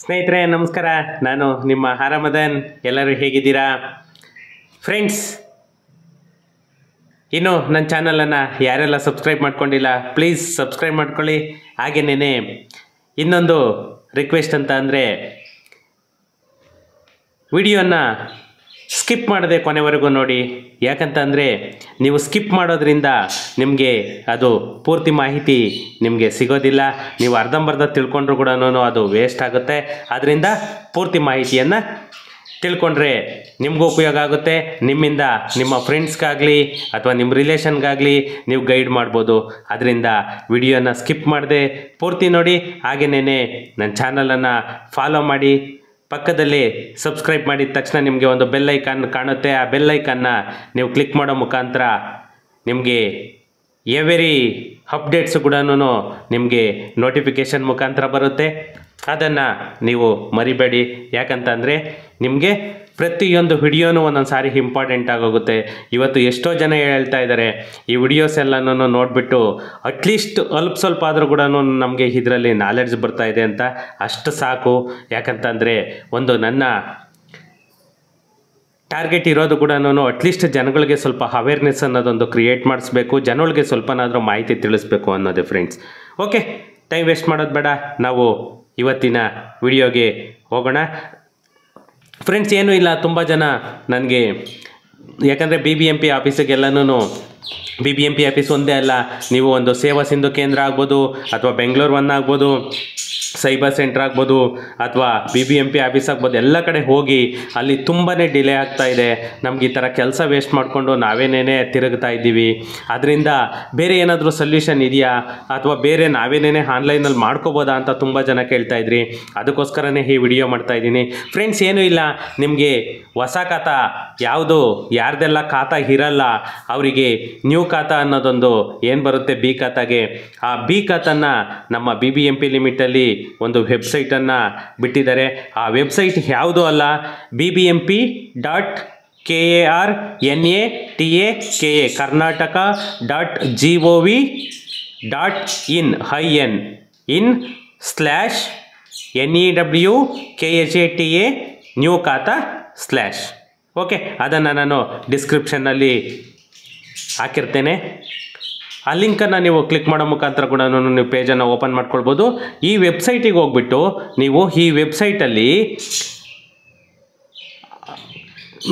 ಸ್ನೇಹಿತರೆ ನಮಸ್ಕಾರ. ನಾನು ನಿಮ್ಮ ಆರಾಮದನ್. ಎಲ್ಲರೂ ಹೇಗಿದ್ದೀರಾ ಫ್ರೆಂಡ್ಸ್? ಇನ್ನು ನನ್ನ ಚಾನಲನ್ನು ಯಾರೆಲ್ಲ ಸಬ್ಸ್ಕ್ರೈಬ್ ಮಾಡ್ಕೊಂಡಿಲ್ಲ ಪ್ಲೀಸ್ ಸಬ್ಸ್ಕ್ರೈಬ್ ಮಾಡ್ಕೊಳ್ಳಿ. ಹಾಗೆಯೇ ಇನ್ನೊಂದು ರಿಕ್ವೆಸ್ಟ್ ಅಂತ ಅಂದರೆ ವಿಡಿಯೋನ ಸ್ಕಿಪ್ ಮಾಡದೆ ಕೊನೆವರೆಗೂ ನೋಡಿ. ಯಾಕಂತ ಅಂದರೆ ನೀವು ಸ್ಕಿಪ್ ಮಾಡೋದ್ರಿಂದ ನಿಮಗೆ ಅದು ಪೂರ್ತಿ ಮಾಹಿತಿ ನಿಮಗೆ ಸಿಗೋದಿಲ್ಲ. ನೀವು ಅರ್ಧಂಬರ್ಧ ತಿಳ್ಕೊಂಡ್ರೂ ಕೂಡ ಅದು ವೇಸ್ಟ್ ಆಗುತ್ತೆ. ಆದ್ದರಿಂದ ಪೂರ್ತಿ ಮಾಹಿತಿಯನ್ನು ತಿಳ್ಕೊಂಡ್ರೆ ನಿಮಗೂ ಉಪಯೋಗ ಆಗುತ್ತೆ. ನಿಮ್ಮಿಂದ ನಿಮ್ಮ ಫ್ರೆಂಡ್ಸ್ಗಾಗಲಿ ಅಥವಾ ನಿಮ್ಮ ರಿಲೇಷನ್ಗಾಗಲಿ ನೀವು ಗೈಡ್ ಮಾಡ್ಬೋದು. ಅದರಿಂದ ವಿಡಿಯೋನ ಸ್ಕಿಪ್ ಮಾಡದೆ ಪೂರ್ತಿ ನೋಡಿ. ಹಾಗೆಯೇ ನನ್ನ ಚಾನಲನ್ನು ಫಾಲೋ ಮಾಡಿ. ಪಕ್ಕದಲ್ಲಿ ಸಬ್ಸ್ಕ್ರೈಬ್ ಮಾಡಿದ ತಕ್ಷಣ ನಿಮಗೆ ಒಂದು ಬೆಲ್ ಐಕಾನ್ ಕಾಣುತ್ತೆ. ಆ ಬೆಲ್ ಐಕಾನ್ನ ನೀವು ಕ್ಲಿಕ್ ಮಾಡೋ ಮುಖಾಂತರ ನಿಮಗೆ ಎವರಿ ಅಪ್ಡೇಟ್ಸು ಕೂಡ ನಿಮಗೆ ನೋಟಿಫಿಕೇಷನ್ ಮುಖಾಂತರ ಬರುತ್ತೆ. ಅದನ್ನು ನೀವು ಮರಿಬೇಡಿ. ಯಾಕಂತಂದರೆ ನಿಮಗೆ ಪ್ರತಿಯೊಂದು ವಿಡಿಯೋನೂ ಒಂದೊಂದು ಸಾರಿ ಇಂಪಾರ್ಟೆಂಟ್ ಆಗೋಗುತ್ತೆ. ಇವತ್ತು ಎಷ್ಟೋ ಜನ ಹೇಳ್ತಾ ಇದ್ದಾರೆ ಈ ವಿಡಿಯೋಸ್ ಎಲ್ಲನೂ ನೋಡಿಬಿಟ್ಟು ಅಟ್ಲೀಸ್ಟ್ ಸ್ವಲ್ಪ ಆದರೂ ಕೂಡ ನಮಗೆ ಇದರಲ್ಲಿ ನಾಲೆಡ್ಜ್ ಬರ್ತಾ ಇದೆ ಅಂತ. ಅಷ್ಟು ಸಾಕು. ಯಾಕಂತಂದರೆ ಒಂದು ನನ್ನ ಟಾರ್ಗೆಟ್ ಇರೋದು ಕೂಡ ಅಟ್ಲೀಸ್ಟ್ ಜನಗಳಿಗೆ ಸ್ವಲ್ಪ ಅವೇರ್ನೆಸ್ ಅನ್ನೋದೊಂದು ಕ್ರಿಯೇಟ್ ಮಾಡಿಸ್ಬೇಕು. ಜನಗಳಿಗೆ ಸ್ವಲ್ಪನಾದರೂ ಮಾಹಿತಿ ತಿಳಿಸ್ಬೇಕು ಅನ್ನೋದೇ ಫ್ರೆಂಡ್ಸ್. ಓಕೆ, ಟೈಮ್ ವೇಸ್ಟ್ ಮಾಡೋದು ಬೇಡ, ನಾವು ಇವತ್ತಿನ ವಿಡಿಯೋಗೆ ಹೋಗೋಣ ಫ್ರೆಂಡ್ಸ್. ಏನೂ ಇಲ್ಲ, ತುಂಬ ಜನ ನನಗೆ ಯಾಕಂದರೆ BBMP ಆಫೀಸಿಗೆಲ್ಲನೂ BBMP ಆಫೀಸ್ ಒಂದೇ ಅಲ್ಲ, ನೀವು ಒಂದು ಸೇವಾ ಸಿಂಧು ಕೇಂದ್ರ ಆಗ್ಬೋದು ಅಥವಾ ಬೆಂಗಳೂರು ಒನ್ ಆಗ್ಬೋದು, ಸೈಬರ್ ಸೆಂಟ್ರ್ ಆಗ್ಬೋದು ಅಥವಾ BBMP ಆಫೀಸ್ ಆಗ್ಬೋದು, ಎಲ್ಲ ಕಡೆ ಹೋಗಿ ಅಲ್ಲಿ ತುಂಬಾ ಡಿಲೇ ಆಗ್ತಾ ಇದೆ. ನಮ್ಗೆ ಈ ಥರ ಕೆಲಸ ವೇಸ್ಟ್ ಮಾಡಿಕೊಂಡು ನಾವೇನೇ ತಿರುಗ್ತಾ ಇದ್ದೀವಿ. ಅದರಿಂದ ಬೇರೆ ಏನಾದರೂ ಸೊಲ್ಯೂಷನ್ ಇದೆಯಾ ಅಥವಾ ಬೇರೆ ನಾವೇನೇ ಆನ್ಲೈನಲ್ಲಿ ಮಾಡ್ಕೋಬೋದಾ ಅಂತ ತುಂಬ ಜನ ಕೇಳ್ತಾ ಇದ್ರಿ. ಅದಕ್ಕೋಸ್ಕರನೇ ಈ ವಿಡಿಯೋ ಮಾಡ್ತಾಯಿದ್ದೀನಿ ಫ್ರೆಂಡ್ಸ್. ಏನೂ ಇಲ್ಲ, ನಿಮಗೆ ಹೊಸ ಖಾತಾ ಯಾವುದು ಯಾರ್ದೆಲ್ಲ ಖಾತಾ ಇರಲ್ಲ ಅವರಿಗೆ ನ್ಯೂ ಖಾತಾ ಅನ್ನೋದೊಂದು ಏನು ಬರುತ್ತೆ ಬಿ ಖಾತಾಗೆ, ಆ ಬಿ ಖಾತಾನ ನಮ್ಮ BBMP ಲಿಮಿಟಲ್ಲಿ ಒಂದು ವೆಬ್ಸೈಟನ್ನು ಬಿಟ್ಟಿದ್ದಾರೆ. ಆ ವೆಬ್ಸೈಟ್ ಯಾವುದೂ ಅಲ್ಲ, BBMP.KARNATAKA karnataka.gov.in /NEWKHATA ನ್ಯೂ ಖಾತಾ / ಓಕೆ, ಅದನ್ನು ನಾನು ಡಿಸ್ಕ್ರಿಪ್ಷನ್ನಲ್ಲಿ ಹಾಕಿರ್ತೇನೆ. ಆ ಲಿಂಕನ್ನು ನೀವು ಕ್ಲಿಕ್ ಮಾಡೋ ಮುಖಾಂತರ ಕೂಡ ನೀವು ಪೇಜನ್ನು ಓಪನ್ ಮಾಡ್ಕೊಳ್ಬೋದು. ಈ ವೆಬ್ಸೈಟಿಗೆ ಹೋಗ್ಬಿಟ್ಟು ನೀವು ಈ ವೆಬ್ಸೈಟಲ್ಲಿ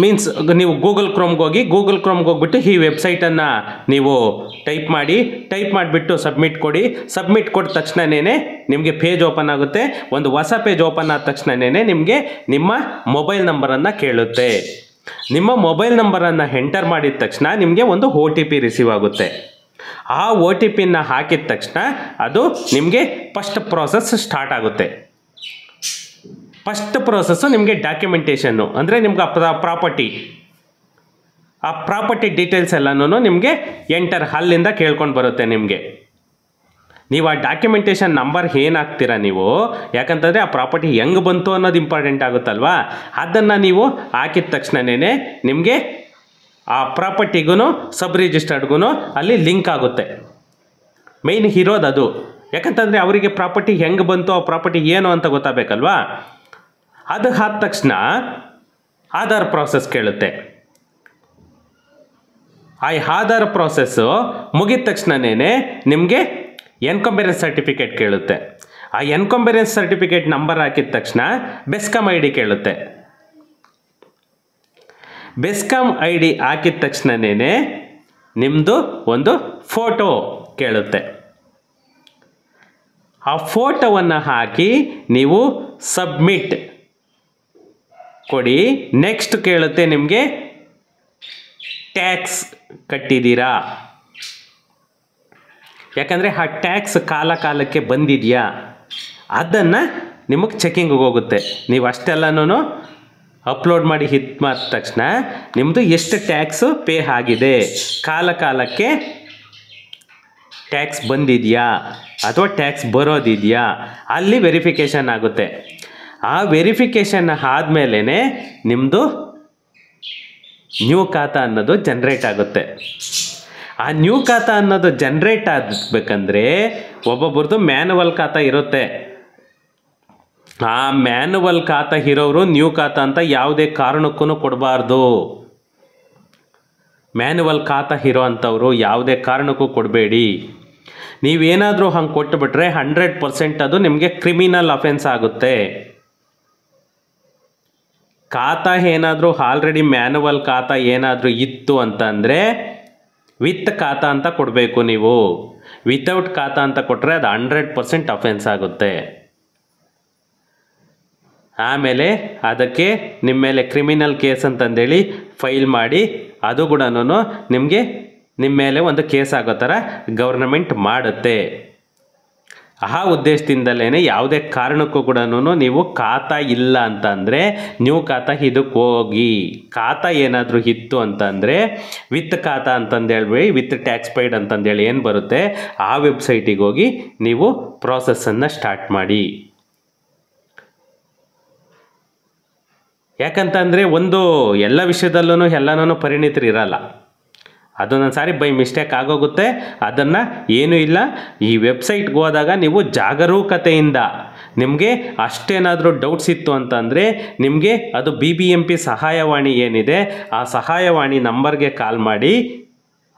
ಮೀನ್ಸ್ ನೀವು ಗೂಗಲ್ ಕ್ರೋಮ್ಗೆ ಹೋಗ್ಬಿಟ್ಟು ಈ ವೆಬ್ಸೈಟನ್ನು ನೀವು ಟೈಪ್ ಮಾಡಿಬಿಟ್ಟು ಸಬ್ಮಿಟ್ ಕೊಡಿ. ಸಬ್ಮಿಟ್ ಕೊಟ್ಟ ತಕ್ಷಣವೇ ನಿಮಗೆ ಪೇಜ್ ಓಪನ್ ಆಗುತ್ತೆ. ಒಂದು ಹೊಸ ಪೇಜ್ ಓಪನ್ ಆದ ತಕ್ಷಣವೇ ನಿಮಗೆ ನಿಮ್ಮ ಮೊಬೈಲ್ ನಂಬರನ್ನು ಕೇಳುತ್ತೆ. ನಿಮ್ಮ ಮೊಬೈಲ್ ನಂಬರನ್ನು ಎಂಟರ್ ಮಾಡಿದ ತಕ್ಷಣ ನಿಮಗೆ ಒಂದು OTP ರಿಸೀವ್ ಆಗುತ್ತೆ. ಆ OTPನ ಹಾಕಿದ ತಕ್ಷಣ ಅದು ನಿಮಗೆ ಫಸ್ಟ್ ಪ್ರೋಸೆಸ್ ಸ್ಟಾರ್ಟ್ ಆಗುತ್ತೆ. ಫಸ್ಟ್ ಪ್ರೋಸೆಸ್ಸು ನಿಮಗೆ ಡಾಕ್ಯುಮೆಂಟೇಷನ್ನು ಅಂದರೆ ನಿಮ್ಗೆ ಆ ಪ್ರಾಪರ್ಟಿ ಡೀಟೇಲ್ಸ್ ಎಲ್ಲನೂ ನಿಮಗೆ ಅಲ್ಲಿಂದ ಕೇಳ್ಕೊಂಡು ಬರುತ್ತೆ. ನೀವು ಆ ಡಾಕ್ಯುಮೆಂಟೇಷನ್ ನಂಬರ್ ಏನು ಹಾಕ್ತೀರಾ ನೀವು, ಯಾಕಂತಂದರೆ ಆ ಪ್ರಾಪರ್ಟಿ ಹೆಂಗೆ ಬಂತು ಅನ್ನೋದು ಇಂಪಾರ್ಟೆಂಟ್ ಆಗುತ್ತಲ್ವಾ. ಅದನ್ನು ನೀವು ಹಾಕಿದ ತಕ್ಷಣವೇ ನಿಮಗೆ ಆ ಪ್ರಾಪರ್ಟಿಗೂ ಸಬ್ ರಿಜಿಸ್ಟರ್ಡ್ಗೂ ಅಲ್ಲಿ ಲಿಂಕ್ ಆಗುತ್ತೆ. ಮೇಯ್ನ್ ಇರೋದು ಅದು. ಯಾಕಂತಂದರೆ ಅವರಿಗೆ ಪ್ರಾಪರ್ಟಿ ಹೆಂಗೆ ಬಂತು, ಆ ಪ್ರಾಪರ್ಟಿ ಏನು ಅಂತ ಗೊತ್ತಾಗಬೇಕಲ್ವಾ. ಅದು ಆದ ತಕ್ಷಣ ಆಧಾರ್ ಪ್ರಾಸೆಸ್ ಕೇಳುತ್ತೆ. ಆ ಆಧಾರ್ ಪ್ರಾಸೆಸ್ಸು ಮುಗಿದ ತಕ್ಷಣವೇ ನಿಮಗೆ ಎನ್ಕಂಬರೆನ್ಸ್ ಸರ್ಟಿಫಿಕೇಟ್ ಕೇಳುತ್ತೆ. ಆ ಎನ್ಕಂಬರೆನ್ಸ್ ಸರ್ಟಿಫಿಕೇಟ್ ನಂಬರ್ ಹಾಕಿದ ತಕ್ಷಣ ಬೆಸ್ಕಾಮ್ ID ಕೇಳುತ್ತೆ. ಬೆಸ್ಕಾಮ್ ID ಹಾಕಿದ ತಕ್ಷಣವೇ ನಿಮ್ಮದು ಒಂದು ಫೋಟೋ ಕೇಳುತ್ತೆ. ಆ ಫೋಟೋವನ್ನು ಹಾಕಿ ನೀವು ಸಬ್ಮಿಟ್ ಕೊಡಿ. ನೆಕ್ಸ್ಟ್ ಕೇಳುತ್ತೆ ನಿಮಗೆ ಟ್ಯಾಕ್ಸ್ ಕಟ್ಟಿದ್ದೀರಾ, ಯಾಕಂದರೆ ಆ ಟ್ಯಾಕ್ಸ್ ಕಾಲಕ್ಕೆ ಬಂದಿದೆಯಾ ಅದನ್ನು ನಿಮಗೆ ಚೆಕಿಂಗಿಗೆ ಹೋಗುತ್ತೆ. ನೀವು ಅಷ್ಟೆಲ್ಲನೂ ಅಪ್ಲೋಡ್ ಮಾಡಿ ಹಿಟ್ ಮಾಡಿದ ತಕ್ಷಣ ನಿಮ್ಮದು ಎಷ್ಟು ಟ್ಯಾಕ್ಸು ಪೇ ಆಗಿದೆ, ಕಾಲಕ್ಕೆ ಟ್ಯಾಕ್ಸ್ ಬಂದಿದೆಯಾ ಅಥವಾ ಟ್ಯಾಕ್ಸ್ ಬರೋದಿದೆಯಾ ಅಲ್ಲಿ ವೆರಿಫಿಕೇಷನ್ ಆಗುತ್ತೆ. ಆ ವೆರಿಫಿಕೇಷನ್ ಆದಮೇಲೆ ನಿಮ್ಮದು ನ್ಯೂ ಖಾತಾ ಅನ್ನೋದು ಜನ್ರೇಟ್ ಆಗುತ್ತೆ. ಆ ನ್ಯೂ ಖಾತಾ ಅನ್ನೋದು ಜನ್ರೇಟ್ ಆಗಬೇಕಂದ್ರೆ ಒಬ್ಬೊಬ್ರದ್ದು ಮ್ಯಾನುವಲ್ ಖಾತಾ ಇರುತ್ತೆ. ಆ ಮ್ಯಾನುವಲ್ ಖಾತಾ ಇರೋರು ನ್ಯೂ ಖಾತಾ ಅಂತ ಯಾವುದೇ ಕಾರಣಕ್ಕೂ ಕೊಡಬಾರ್ದು. ಮ್ಯಾನುವಲ್ ಖಾತಾ ಇರೋ ಅಂಥವ್ರು ಯಾವುದೇ ಕಾರಣಕ್ಕೂ ಕೊಡಬೇಡಿ. ನೀವೇನಾದರೂ ಹಂಗೆ ಕೊಟ್ಟುಬಿಟ್ರೆ 100% ಅದು ನಿಮಗೆ ಕ್ರಿಮಿನಲ್ ಅಫೆನ್ಸ್ ಆಗುತ್ತೆ. ಖಾತಾ ಏನಾದರೂ ಆಲ್ರೆಡಿ ಮ್ಯಾನುವಲ್ ಖಾತಾ ಏನಾದರೂ ಇತ್ತು ಅಂತಂದರೆ ವಿತ್ ಖಾತಾ ಅಂತ ಕೊಡಬೇಕು ನೀವು. ವಿತೌಟ್ ಖಾತಾ ಅಂತ ಕೊಟ್ಟರೆ ಅದು 100% ಅಫೆನ್ಸ್ ಆಗುತ್ತೆ. ಆಮೇಲೆ ಅದಕ್ಕೆ ನಿಮ್ಮ ಮೇಲೆ ಕ್ರಿಮಿನಲ್ ಕೇಸ್ ಅಂತಂದೇಳಿ ಫೈಲ್ ಮಾಡಿ ಅದು ಕೂಡ ನಿಮಗೆ ನಿಮ್ಮ ಮೇಲೆ ಒಂದು ಕೇಸ್ ಆಗೋ ಥರ ಗೌರ್ನಮೆಂಟ್ ಮಾಡುತ್ತೆ. ಆ ಉದ್ದೇಶದಿಂದಲೇ ಯಾವುದೇ ಕಾರಣಕ್ಕೂ ಕೂಡ ನೀವು ಖಾತಾ ಇಲ್ಲ ಅಂತಂದರೆ ನ್ಯೂ ಖಾತಾ ಇದಕ್ಕೆ ಹೋಗಿ. ಖಾತಾ ಏನಾದರೂ ಇತ್ತು ಅಂತಂದರೆ ವಿತ್ ಖಾತಾ ಅಂತಂದೇಳಿ ವಿತ್ ಟ್ಯಾಕ್ಸ್ ಪೇಯ್ಡ್ ಅಂತಂದೇಳಿ ಏನು ಬರುತ್ತೆ ಆ ವೆಬ್ಸೈಟಿಗೆ ಹೋಗಿ ನೀವು ಪ್ರಾಸೆಸ್ಸನ್ನು ಸ್ಟಾರ್ಟ್ ಮಾಡಿ. ಯಾಕಂತಂದರೆ ಒಂದು ಎಲ್ಲ ವಿಷಯದಲ್ಲೂ ಎಲ್ಲನೂ ಪರಿಣಿತರು ಇರಲ್ಲ. ಅದೊಂದೊಂದು ಸಾರಿ ಬೈ ಮಿಸ್ಟೇಕ್ ಆಗೋಗುತ್ತೆ. ಅದನ್ನು ಏನೂ ಇಲ್ಲ, ಈ ವೆಬ್ಸೈಟ್ಗೆ ಹೋದಾಗ ನೀವು ಜಾಗರೂಕತೆಯಿಂದ ನಿಮಗೆ ಅಷ್ಟೇನಾದರೂ ಡೌಟ್ಸ್ ಇತ್ತು ಅಂತಂದರೆ ನಿಮಗೆ ಅದು BBMP ಸಹಾಯವಾಣಿ ಏನಿದೆ ಆ ಸಹಾಯವಾಣಿ ನಂಬರ್ಗೆ ಕಾಲ್ ಮಾಡಿ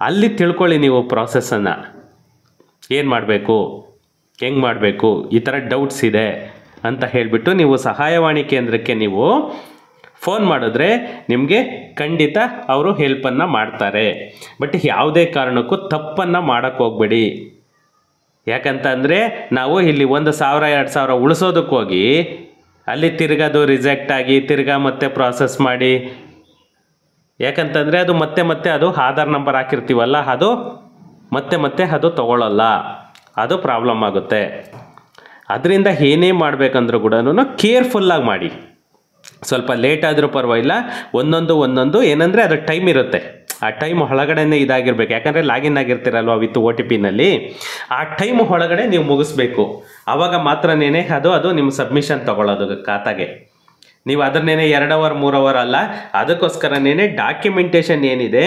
ಅಲ್ಲಿ ತಿಳ್ಕೊಳ್ಳಿ ನೀವು ಪ್ರಾಸೆಸ್ಸನ್ನು ಏನು ಮಾಡಬೇಕು, ಹೆಂಗೆ ಮಾಡಬೇಕು, ಈ ಥರ ಡೌಟ್ಸ್ ಇದೆ ಅಂತ ಹೇಳಿಬಿಟ್ಟು ನೀವು ಸಹಾಯವಾಣಿ ಕೇಂದ್ರಕ್ಕೆ ನೀವು ಫೋನ್ ಮಾಡಿದ್ರೆ ನಿಮಗೆ ಖಂಡಿತ ಅವರು ಹೆಲ್ಪನ್ನು ಮಾಡ್ತಾರೆ. ಬಟ್ ಯಾವುದೇ ಕಾರಣಕ್ಕೂ ತಪ್ಪನ್ನು ಮಾಡೋಕ್ಕೆ ಹೋಗಬೇಡಿ. ಯಾಕಂತಂದರೆ ನಾವು ಇಲ್ಲಿ 1,000-2,000 ಉಳಿಸೋದಕ್ಕೆ ಹೋಗಿ ಅಲ್ಲಿ ತಿರ್ಗದು ರಿಜೆಕ್ಟ್ ಆಗಿ ತಿರ್ಗಾ ಮತ್ತೆ ಪ್ರಾಸೆಸ್ ಮಾಡಿ, ಯಾಕಂತಂದರೆ ಅದು ಮತ್ತೆ ಅದು ಆಧಾರ್ ನಂಬರ್ ಹಾಕಿರ್ತೀವಲ್ಲ ಅದು ಮತ್ತೆ ಅದು ತಗೊಳ್ಳಲ್ಲ, ಅದು ಪ್ರಾಬ್ಲಮ್ ಆಗುತ್ತೆ. ಅದರಿಂದ ಏನೇ ಮಾಡಬೇಕಂದ್ರೂ ಕೂಡ ಕೇರ್ಫುಲ್ಲಾಗಿ ಮಾಡಿ. ಸ್ವಲ್ಪ ಲೇಟ್ ಆದರೂ ಪರವಾಗಿಲ್ಲ, ಒಂದೊಂದು ಏನಂದರೆ ಅದು ಟೈಮ್ ಇರುತ್ತೆ, ಆ ಟೈಮ್ ಒಳಗಡೆನೇ ಇದಾಗಿರ್ಬೇಕು. ಯಾಕಂದರೆ ಲಾಗಿನ್ ಆಗಿರ್ತೀರಲ್ವ ವಿತ್ OTPನಲ್ಲಿ, ಆ ಟೈಮ್ ಒಳಗಡೆ ನೀವು ಮುಗಿಸ್ಬೇಕು. ಆವಾಗ ಮಾತ್ರನೇ ಅದು ನಿಮ್ಮ ಸಬ್ಮಿಷನ್ ತೊಗೊಳ್ಳೋದು ಖಾತಾಗೆ. ನೀವು ಅದನ್ನೇನೆ 2 ಅವರ್ 3 ಅವರ್ ಅಲ್ಲ, ಅದಕ್ಕೋಸ್ಕರನೇ ಡಾಕ್ಯುಮೆಂಟೇಷನ್ ಏನಿದೆ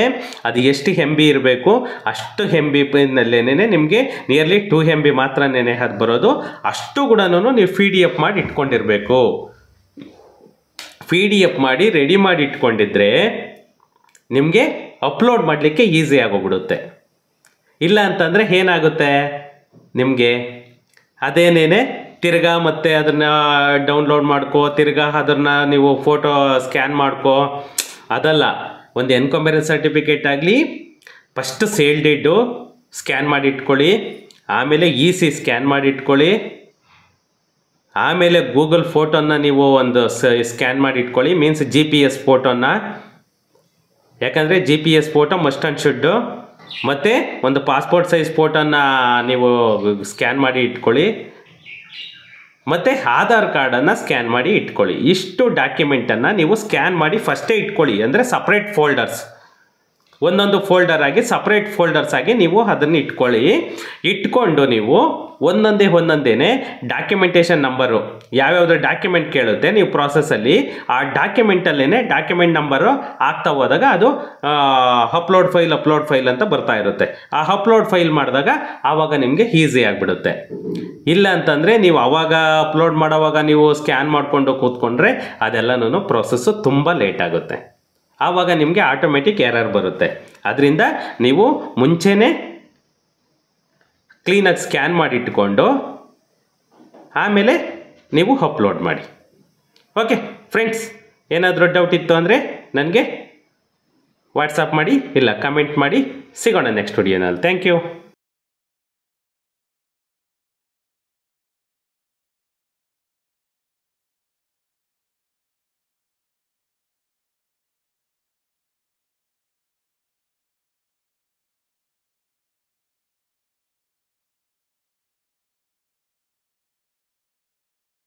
ಅದು ಎಷ್ಟು MB ಇರಬೇಕು ಅಷ್ಟು MBನಲ್ಲೇನೆ ನಿಮಗೆ ನಿಯರ್ಲಿ 2 MB ಮಾತ್ರನೇ ಅದು ಬರೋದು. ಅಷ್ಟು ಕೂಡ ನೀವು PDF ಮಾಡಿ ಇಟ್ಕೊಂಡಿರಬೇಕು. PDF ಮಾಡಿ ರೆಡಿ ಮಾಡಿ ಇಟ್ಕೊಂಡಿದ್ರೆ ನಿಮಗೆ ಅಪ್ಲೋಡ್ ಮಾಡಲಿಕ್ಕೆ ಈಸಿ ಆಗೋಗ್ಬಿಡುತ್ತೆ. ಇಲ್ಲ ಅಂತಂದರೆ ಏನಾಗುತ್ತೆ ನಿಮಗೆ ಅದೇನೇನೆ ತಿರ್ಗಾ ಮತ್ತೆ ಅದನ್ನು ಡೌನ್ಲೋಡ್ ಮಾಡ್ಕೋ, ತಿರ್ಗಾ ಅದನ್ನು ನೀವು ಫೋಟೋ ಸ್ಕ್ಯಾನ್ ಮಾಡ್ಕೋ, ಅದಲ್ಲ. ಒಂದು ಎನ್ಕಂಬರೆನ್ಸ್ ಸರ್ಟಿಫಿಕೇಟ್ ಆಗಲಿ ಫಸ್ಟ್ ಸೇಲ್ ಡೇಟು ಸ್ಕ್ಯಾನ್ ಮಾಡಿ ಇಟ್ಕೊಳ್ಳಿ, ಆಮೇಲೆ EC ಸ್ಕ್ಯಾನ್ ಮಾಡಿ ಇಟ್ಕೊಳ್ಳಿ, ಆಮೇಲೆ ಗೂಗಲ್ ಫೋಟೋನ ನೀವು ಒಂದು ಸ್ಕ್ಯಾನ್ ಮಾಡಿ ಇಟ್ಕೊಳ್ಳಿ, ಮೀನ್ಸ್ GPS ಫೋಟೋನ. ಯಾಕಂದರೆ GPS photo must and should. ಮತ್ತು ಒಂದು ಪಾಸ್ಪೋರ್ಟ್ ಸೈಜ್ ಫೋಟೋನ ನೀವು ಸ್ಕ್ಯಾನ್ ಮಾಡಿ ಇಟ್ಕೊಳ್ಳಿ, ಮತ್ತು ಆಧಾರ್ ಕಾರ್ಡನ್ನು ಸ್ಕ್ಯಾನ್ ಮಾಡಿ ಇಟ್ಕೊಳ್ಳಿ. ಇಷ್ಟು ಡಾಕ್ಯುಮೆಂಟನ್ನು ನೀವು ಸ್ಕ್ಯಾನ್ ಮಾಡಿ ಫಸ್ಟೇ ಇಟ್ಕೊಳ್ಳಿ. ಅಂದರೆ ಸಪ್ರೇಟ್ ಫೋಲ್ಡರ್ಸ್, ಒಂದೊಂದು ಫೋಲ್ಡರ್ ಆಗಿ ಸಪ್ರೇಟ್ ಫೋಲ್ಡರ್ಸ್ ಆಗಿ ನೀವು ಅದನ್ನು ಇಟ್ಕೊಳ್ಳಿ. ಇಟ್ಕೊಂಡು ನೀವು ಒಂದೊಂದೇ ಡಾಕ್ಯುಮೆಂಟೇಷನ್ ನಂಬರು ಯಾವ್ಯಾವುದು ಡಾಕ್ಯುಮೆಂಟ್ ಕೇಳುತ್ತೆ ನೀವು ಪ್ರಾಸೆಸ್ಸಲ್ಲಿ, ಆ ಡಾಕ್ಯುಮೆಂಟಲ್ಲೇ ಡಾಕ್ಯುಮೆಂಟ್ ನಂಬರು ಆಗ್ತಾ ಹೋದಾಗ ಅದು ಅಪ್ಲೋಡ್ ಫೈಲ್ ಅಂತ ಬರ್ತಾ ಇರುತ್ತೆ. ಆ ಅಪ್ಲೋಡ್ ಫೈಲ್ ಮಾಡಿದಾಗ ಆವಾಗ ನಿಮಗೆ ಈಸಿ ಆಗಿಬಿಡುತ್ತೆ. ಇಲ್ಲ ಅಂತಂದರೆ ನೀವು ಆವಾಗ ಅಪ್ಲೋಡ್ ಮಾಡೋವಾಗ ನೀವು ಸ್ಕ್ಯಾನ್ ಮಾಡಿಕೊಂಡು ಕೂತ್ಕೊಂಡ್ರೆ ಅದೆಲ್ಲನೂ ಪ್ರೋಸೆಸ್ಸು ತುಂಬ ಲೇಟ್ ಆಗುತ್ತೆ. ಆವಾಗ ನಿಮಗೆ ಆಟೋಮೆಟಿಕ್ ಎರರ್ ಬರುತ್ತೆ. ಅದರಿಂದ ನೀವು ಮುಂಚೆನೇ ಕ್ಲೀನಾಗಿ ಸ್ಕ್ಯಾನ್ ಮಾಡಿ ಇಟ್ಕೊಂಡು ಆಮೇಲೆ ನೀವು ಅಪ್ಲೋಡ್ ಮಾಡಿ. ಓಕೆ ಫ್ರೆಂಡ್ಸ್, ಏನಾದರೂ ಡೌಟ್ ಇತ್ತು ಅಂದರೆ ನನಗೆ ವಾಟ್ಸಪ್ ಮಾಡಿ, ಇಲ್ಲ ಕಮೆಂಟ್ ಮಾಡಿ. ಸಿಗೋಣ ನೆಕ್ಸ್ಟ್ ವಿಡಿಯೋನಲ್ಲಿ. Thank you.